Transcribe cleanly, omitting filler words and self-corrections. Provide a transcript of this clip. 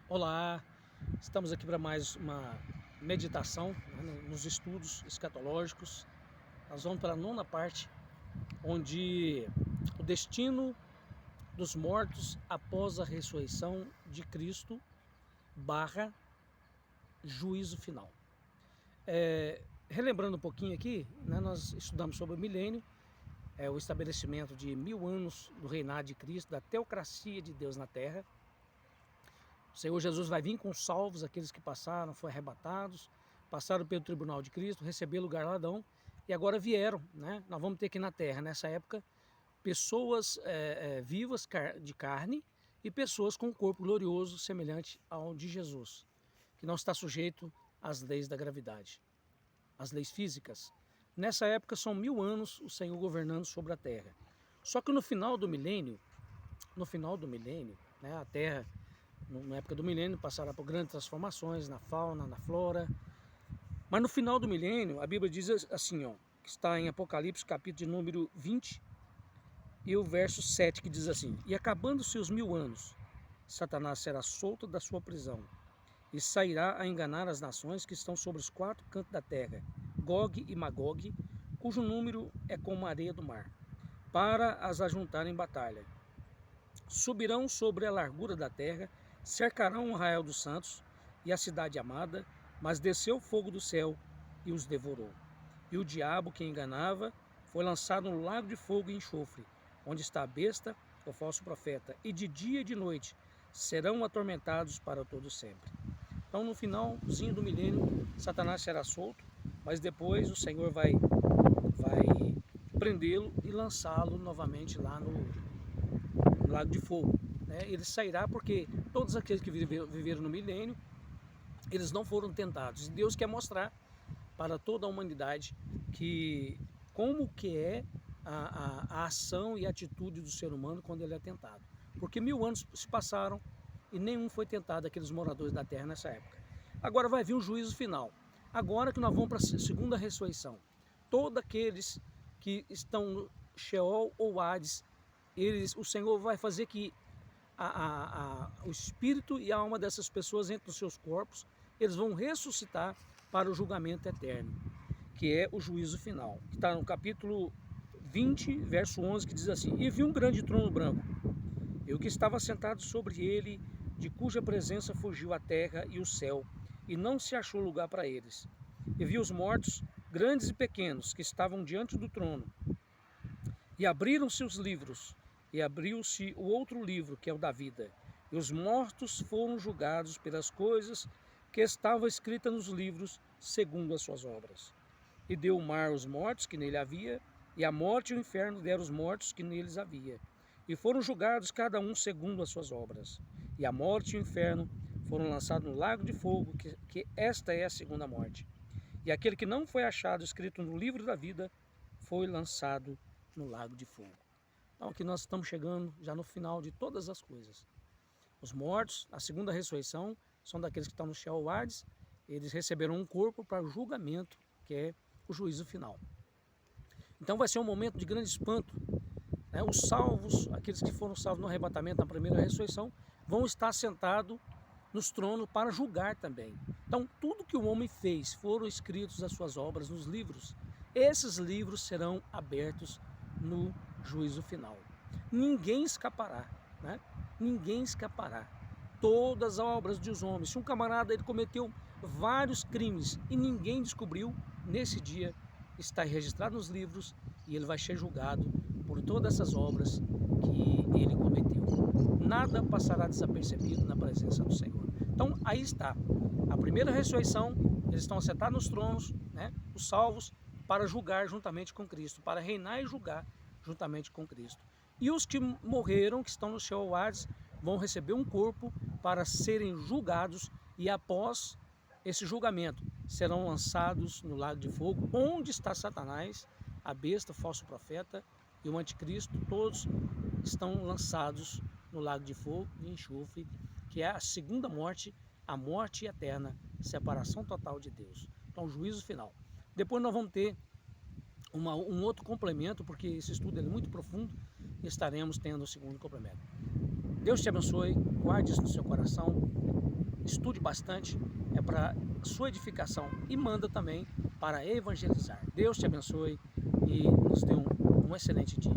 Olá, estamos aqui para mais uma meditação, né, nos estudos escatológicos. Nós vamos para a nona parte, onde o destino dos mortos após a ressurreição de Cristo barra juízo final. Relembrando um pouquinho aqui, né, nós estudamos sobre o milênio, o estabelecimento de 1000 anos do reinado de Cristo, da teocracia de Deus na Terra. O Senhor Jesus vai vir com os salvos, aqueles que passaram, foram arrebatados, passaram pelo tribunal de Cristo, receberam o galardão e agora vieram, né? Nós vamos ter aqui na terra, nessa época, pessoas vivas de carne e pessoas com um corpo glorioso semelhante ao de Jesus, que não está sujeito às leis da gravidade, às leis físicas. Nessa época são 1000 anos o Senhor governando sobre a terra. Só que no final do milênio, né, a terra na época do milênio passará por grandes transformações na fauna, na flora. Mas no final do milênio, a Bíblia diz assim, que está em Apocalipse, capítulo de número 20, e o verso 7, que diz assim: E acabando-se os 1000 anos, Satanás será solto da sua prisão, e sairá a enganar as nações que estão sobre os 4 cantos da terra, Gog e Magog, cujo número é como a areia do mar, para as ajuntar em batalha. Subirão sobre a largura da terra, cercarão o arraial dos santos e a cidade amada, mas desceu fogo do céu e os devorou. E o diabo que enganava foi lançado no lago de fogo e enxofre, onde está a besta, o falso profeta, e de dia e de noite serão atormentados para todo sempre. Então, no finalzinho do milênio, Satanás será solto, mas depois o Senhor vai prendê-lo e lançá-lo novamente lá no lago de fogo. Ele sairá porque todos aqueles que viveram no milênio, eles não foram tentados. E Deus quer mostrar para toda a humanidade como que é a ação e a atitude do ser humano quando ele é tentado. Porque 1000 anos se passaram e nenhum foi tentado, aqueles moradores da terra nessa época. Agora vai vir um juízo final. Agora que nós vamos para a segunda ressurreição. Todos aqueles que estão no Sheol ou Hades, o Senhor vai fazer que o espírito e a alma dessas pessoas entrem nos seus corpos, eles vão ressuscitar para o julgamento eterno, que é o juízo final. Está no capítulo 20, verso 11, que diz assim: E vi um grande trono branco, e o que estava sentado sobre ele, de cuja presença fugiu a terra e o céu, e não se achou lugar para eles. E vi os mortos, grandes e pequenos, que estavam diante do trono, e abriram-se os livros, e abriu-se o outro livro, que é o da vida. E os mortos foram julgados pelas coisas que estavam escritas nos livros, segundo as suas obras. E deu o mar os mortos que nele havia, e a morte e o inferno deram os mortos que neles havia. E foram julgados cada um segundo as suas obras. E a morte e o inferno foram lançados no lago de fogo, que esta é a segunda morte. E aquele que não foi achado escrito no livro da vida foi lançado no lago de fogo. Então aqui nós estamos chegando já no final de todas as coisas. Os mortos, a segunda ressurreição, são daqueles que estão no Sheol Hades, eles receberão um corpo para o julgamento, que é o juízo final. Então vai ser um momento de grande espanto. Os salvos, aqueles que foram salvos no arrebatamento, na primeira ressurreição, vão estar sentados nos tronos para julgar também. Então tudo que o homem fez foram escritos as suas obras nos livros. Esses livros serão abertos no juízo final. Ninguém escapará, né? Ninguém escapará. Todas as obras dos homens. Se um camarada ele cometeu vários crimes e ninguém descobriu, nesse dia está registrado nos livros e ele vai ser julgado por todas essas obras que ele cometeu. Nada passará desapercebido na presença do Senhor. Então aí está. A primeira ressurreição, eles estão assentados nos tronos, né? Os salvos, para julgar juntamente com Cristo, para reinar e julgar juntamente com Cristo. E os que morreram, que estão no Sheol Hades, vão receber um corpo para serem julgados e após esse julgamento serão lançados no lago de fogo, onde está Satanás, a besta, o falso profeta e o anticristo. Todos estão lançados no lago de fogo e enxofre, que é a segunda morte, a morte eterna, separação total de Deus. Então, o juízo final. Depois nós vamos ter um outro complemento, porque esse estudo é muito profundo, e estaremos tendo o segundo complemento. Deus te abençoe, guarde isso no seu coração, estude bastante, é para sua edificação e manda também para evangelizar. Deus te abençoe e nos dê um excelente dia.